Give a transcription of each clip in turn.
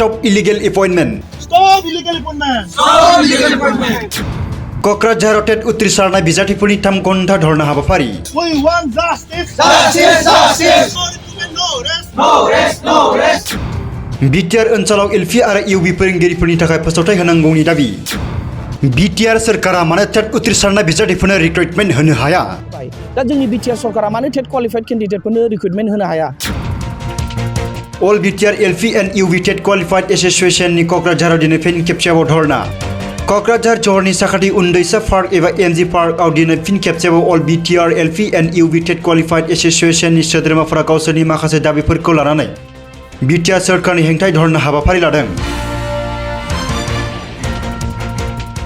Stop illegal appointment. Stop illegal appointment. Stop illegal appointment. क'क्राझाराव उथ्रिसारनाय बिजाथिफोरनि 3 घन्टा धरना हाबाफारि We want justice. Justice, justice. No rest. No rest, no rest. BTR ओनसोलाव LP आरो इउबि फोरोंगिरिफोरनि थाखाय फोसावथाय होनांगौनि दाबि बिटिआर सरकारा मानो टेट उथ्रिसारनाय बिजाथिफोरनो रिक्रुटमेन्ट होनो हाया दा जोंनि बिटिआर सरकारा मानो टेट क्वालिफाइड केन्डिडेटफोरनो रिक्रुटमेन्ट होनो हाया All BTR LP and UV TET Qualified Association नि क'क्राझाराव दिनै फिन खेबसेबाव धरना क'क्राझार सहरनि साखाथि उन्दैसा पार्क एबा एमजि पार्कआव दिनै फिन खेबसेबाव All BTR LP and UV TET Qualified Association नि सोद्रोमाफोरा गावसोरनि माखासे दाबिफोरखौ लानानै बिटिआर सरकारनि हेंथायै धरना हाबाफारि लादों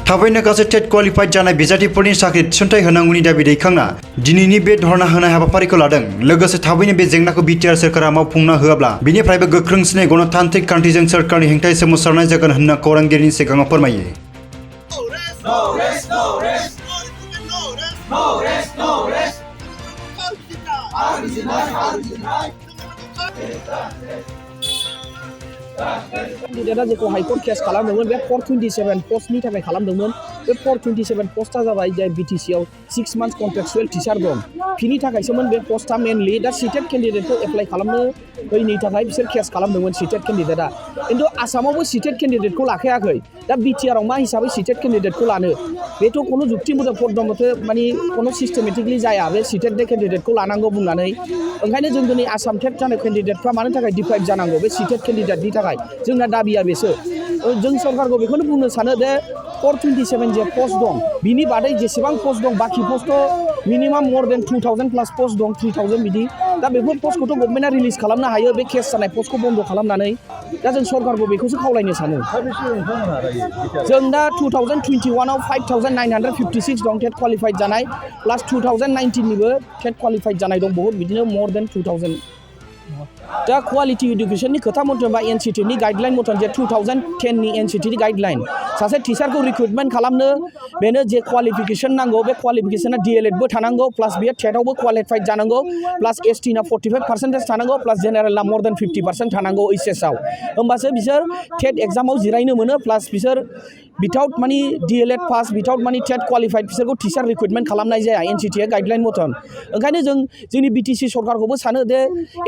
थाबैनो गासै टेट क्वालिफाइड जानाय बिजाथिफोरनि साख्रि थिसनथाय होनांगौनि दाबि दैखांना दिनैनि बे धरना होनाय हाबाफारिखौ लादों लोगोसे थाबैनो बे जेंनाखौ बिटिआर सरकारा मावफुंना होआब्ला बेनिफ्रायबो गोख्रोंसिनै गणतान्त्रिक खान्थिजों सरकारनि हेंथायै सोमावसारनाय जागोन होनना खौरांगिरिनि सिगाङाव फोरमायो No rest, no rest. No rest, no rest. केन्डिडेटआ जेखौ हाइकर्ट केस खालामदोंमोन बे 427 पस्टनि थाखाय खालामदोंमोन बे 427 पस्टआ जाबाय जाय बिटिसिआव 6 मान्थ्स कन्ट्रेक्चुएल टिचार दं बिनि थाखायसोमोन बे पस्टआ मेनलि दा सिटेट केन्डिडेटखौ एप्लाइ खालामनो होयैनि थाखाय बिसोर केस खालामदोंमोन सिटेट केन्डिडेटआ खिन्थु आसामावबो सिटेट केन्डिडेटखौ लाखायाखै दा बिटिआरआव मा हिसाबै सिटेट केन्डिडेटखौ लानो बेथ' कोनो जुक्तिबद्ध पद मथे माने कोनो सिस्टेमेटिकलि जाया बे सिटेट केन्डिडेटखौ लानांगौ बुंनानै ओंखायनो जों दिनै आसाम टेट जानाय केन्डिडेटफ्रा मानो थाखाय डिप्राइभ जानांगौ बे सिटेट केन्डिडेटनि थाखाय जोंना दाबिया बेसो जों सरकारखौ बेखौनो बुंनो सानो दे 427 जे पस्ट दं बिनि बादै जेसेबां पस्ट दं बाखि पस्टथ' मिनिमाम मोर देन 2000 प्लास पस्ट दं 3000 बिदि दा बेफोर पस्टखौथ' गभर्नमेन्टआ रिलिज खालामनो हायो बे केस जानाय पस्टखौ बन्द खालामनानै दा जों सरकारखौ बेखौसो खावलायनो सानो जों दा 2021आव 5956 दं टेट क्वालिफाइड जानाय प्लास 2019निबो टेट क्वालिफाइड जानाय दं बहुत बिदिनो मोर देन 2000 दा क्वालिटी एडुकेशननि खोथा मथन बा एनसिटिनि गाइडलाइन मथन जे 2010नि एनसिटिनि गाइडलाइन सासे टिचारखौ रिक्रुटमेन्ट खालामनो बेनो जे क्वालिफिकेशन नांगौ बे क्वालिफिकेशना डिएलएडबो थानांगौ प्लास बियो टेटआवबो क्वालिफाइड जानांगौ प्लास एसटिना 45% थानांगौ प्लास जेनेरेलना मोर देन 50% थानांगौ ओइचएसआव होमबासो बिसोर टेट एग्जामाव जिरायनो मोनो प्लास बिसोर विदाउट मानि डिएलएड पास विदाउट मानि टेट क्वालिफाइड बिसोरखौ टिचार रिक्रुटमेन्ट खालामनाय जाया एनसिटिआ गाइडलाइन मथन ओंखायनो जोंनि बिटिसि सरकारखौबो सानो दे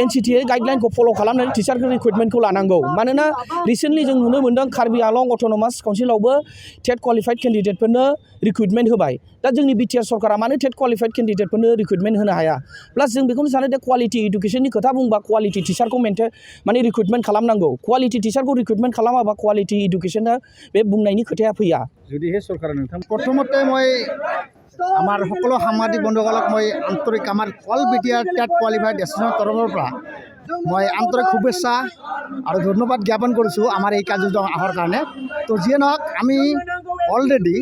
एनसिटिआ गाइडलाइनखौ फल' खालामनानै टिचार रिक्रुटमेन्टखौ लानांगौ मानोना रिसेन्टलि जों नुनो मोन्दों कार्बि आलं अट'नमास काउन्सिलावबो टेट क्वालिफाइड केन्डिडेटफोरनो रिक्रुटमेन्ट होबाय दा जोंनि बिटिआर सरकारा मानो टेट क्वालिफाइड केन्डिडेटफोरनो रिक्रुटमेन्ट होनो हाया प्लास जों बेखौनो सानो दे क्वालिटी एडुकेशननि खोथा बुंबा क्वालिटी टिचारखौ माने रिक्रुटमेन्ट खालामनांगौ क्वालिटी टिचारखौ रिक्रुटमेन्ट खालामाबा क्वालिटी एडुकेशना बे बुंनायनि खोथाया फैया যদিহে চৰকাৰে নথম প্ৰথমতে মই আমাৰ সকলো সাংবাদিক বন্ধুসকলক মই আন্তৰিক আমাৰ অল বিটিআৰ টেট কোৱালিফাইড এছ'চিয়েশ্যনৰ তৰফৰ পৰা মই আন্তৰিক শুভেচ্ছা আৰু ধন্যবাদ জ্ঞাপন কৰিছোঁ আমাৰ এই কাৰ্যত অহাৰ কাৰণে তো যিয়ে নহওক আমি অলৰেডি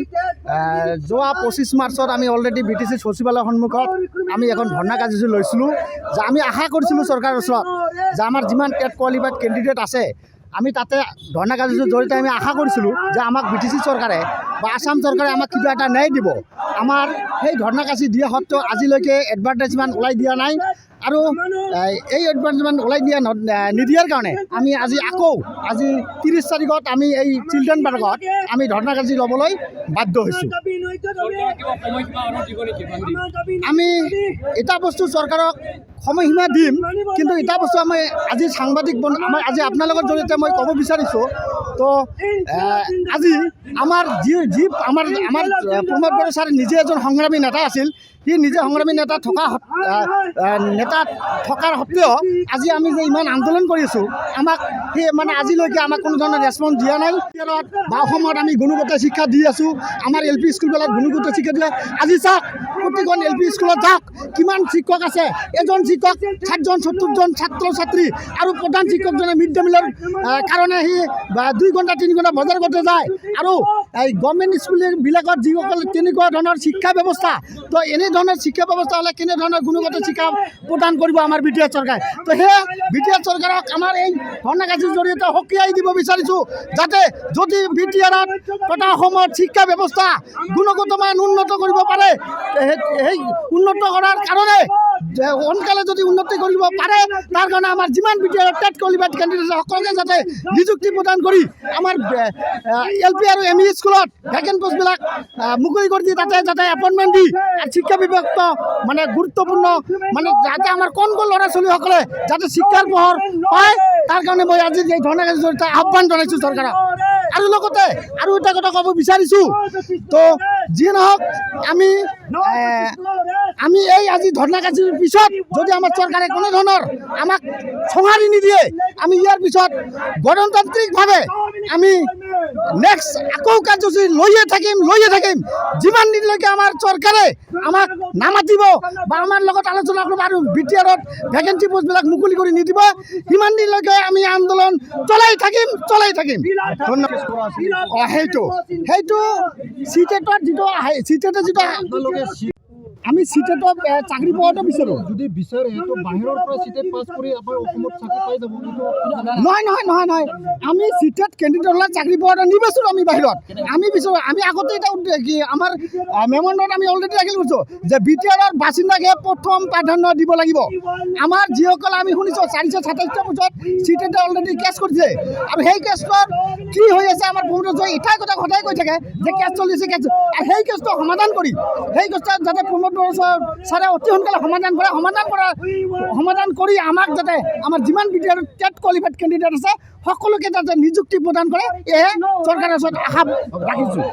যোৱা 25 মাৰ্চত আমি অলৰেডি বিটিচি সচিবালয়ৰ সন্মুখত আমি এখন ধৰ্ণা কাৰ্যসূচী লৈছিলোঁ যে আমি আশা কৰিছিলোঁ চৰকাৰৰ ওচৰত যে আমাৰ যিমান টেট কোৱালিফাইড কেণ্ডিডেট আছে আমি তাতে ধৰ্ণা কাৰ্যসূচীৰ জৰিয়তে আমি আশা কৰিছিলোঁ যে আমাক বিটিচি চৰকাৰে বা আসাম চৰকাৰে আমাক কিবা এটা ন্যায় দিব আমাৰ সেই ধৰ্ণা কাৰ্যসূচী দিয়া সত্ত্বেও আজিলৈকে এডভাৰটাইজমেণ্ট ওলাই দিয়া নাই আৰু এই এডভাৰটাইজমেণ্ট ওলাই দিয়া নিদিয়াৰ কাৰণে আমি আজি 30 তাৰিখত আমি এই চিলড্ৰেন পাৰ্কত আমি ধৰ্ণা কাৰ্যসূচী ল'বলৈ বাধ্য হৈছোঁ আমি এটা বস্তু চৰকাৰক সময়সীমা দিম কিন্তু এটা বস্তু আমি আজি সাংবাদিক আমাৰ আজি আপোনালোকৰ জৰিয়তে মই ক'ব বিচাৰিছোঁ তো আজি আমাৰ আমাৰ প্ৰমোদ বড়ো ছাৰ নিজে এজন সংগ্ৰামী নেতা আছিল সি নিজে সংগ্ৰামী নেতা থকাৰ সত্ত্বেও আজি আমি যে ইমান আন্দোলন কৰি আছোঁ আমাক সেই মানে আজিলৈকে আমাক কোনো ধৰণৰ ৰেছপন্স দিয়া নাই বা অসমত আমি গুণগত শিক্ষা দি আছোঁ আমাৰ এল পি স্কুলবিলাক গুণগত শিক্ষা দিয়ে আজি চাওক প্ৰতিখন এল পি স্কুলত যাওক কিমান শিক্ষক আছে এজন শিক্ষক 60জন 70জন ছাত্ৰ ছাত্ৰী আৰু প্ৰধান শিক্ষকজনে মিড ডে মিলৰ কাৰণে সি 2 ঘণ্টা 3 ঘণ্টা বজাৰ কৰতে যায় আৰু এই গভৰ্ণমেণ্ট স্কুলবিলাকত যিসকল তেনেকুৱা ধৰণৰ শিক্ষা ব্যৱস্থা তো এনে ধৰণৰ শিক্ষা ব্যৱস্থা হ'লে কেনে ধৰণৰ গুণগত শিক্ষা প্ৰদান কৰিব আমাৰ বিটিআৰ চৰকাৰে তো সেই বিটিআৰ চৰকাৰক আমাৰ এই ধৰ্ণা কাৰ্যসূচীৰ জৰিয়তে সকীয়াই দিব বিচাৰিছোঁ যাতে যদি বিটিআৰত তথা অসমত শিক্ষা ব্যৱস্থা গুণগত মান উন্নত কৰিব পাৰে সেই উন্নত কৰাৰ কাৰণে সোনকালে যদি উন্নতি কৰিব পাৰে তাৰ কাৰণে আমাৰ যিমান বিটিআৰ টেট কোৱালিফাইড কেণ্ডিডেট সকলোকে যাতে নিযুক্তি প্ৰদান কৰি আমাৰ LP আৰু ME স্কুলত ভেকেণ্ট পোষ্টবিলাক মুকলি কৰি দি তাতে যাতে এপইণ্টমেণ্ট দি শিক্ষা বিভাগটো মানে গুৰুত্বপূৰ্ণ মানে যাতে আমাৰ কণ ল'ৰা ছোৱালীসকলে যাতে শিক্ষাৰ পোহৰ পায় তাৰ কাৰণে মই আজি এই ধৰণে আহ্বান জনাইছোঁ চৰকাৰক আৰু লগতে আৰু এটা কথা ক'ব বিচাৰিছোঁ তো যিয়ে নহওক আমি এই আজি ধৰ্ণা কাৰ্যসূচীৰ পিছত যদি আমাৰ চৰকাৰে কোনো ধৰণৰ আমাক সঁহাৰি নিদিয়ে আমি ইয়াৰ পিছত গণতান্ত্ৰিকভাৱে আমি নেক্সট আকৌ কাৰ্যসূচী লৈয়ে থাকিম যিমান দিনলৈকে আমাৰ চৰকাৰে আমাক নামাতিব বা আমাৰ লগত আলোচনা কৰিব আৰু বিটিআৰত ভেকেঞ্চি পোষ্টবিলাক মুকলি কৰি নিদিব সিমান দিনলৈকে আমি আন্দোলন চলাই থাকিম ধন্যবাদ সেইটো চিটেটৰ যিটো আমি চিটেটত চাকৰি পোৱাটো বিচাৰোঁ যদি বিচাৰে তো বাহিৰৰ পৰা চিটেট পাছ কৰি আমাৰ অসমত চাকৰি পাই যাব নহয় আমি চিটেট কেণ্ডিডেট হ'লে চাকৰি পোৱাটো নিবিচাৰোঁ আমি বাহিৰত আমি বিচাৰোঁ আমি আগতে এটা কি আমাৰ মেমণ্ডত আমি অলৰেডি ৰাখি লৈছোঁ যে বিটিআৰৰ বাসিন্দাকে প্ৰথম প্ৰাধান্য দিব লাগিব আমাৰ যিসকল আমি শুনিছোঁ 427টা বছৰত চিটেটে অলৰেডি কেছ কৰিছে আৰু সেই কেছটোত কি হৈ আছে আমাৰ প্ৰমোদ এটাই কথা সদায় কৈ থাকে যে কেছ চলিছে আৰু সেই কেছটো সমাধান কৰি সেই কেছটো যাতে প্ৰমোদ ছাৰে অতি সোনকালে সমাধান কৰি আমাক যাতে আমাৰ যিমান বিটিআৰ টেট কোৱালিফাইড কেণ্ডিডেট আছে সকলোকে যাতে নিযুক্তি প্ৰদান কৰে এয়ে চৰকাৰৰ ওচৰত আশা ৰাখিছোঁ।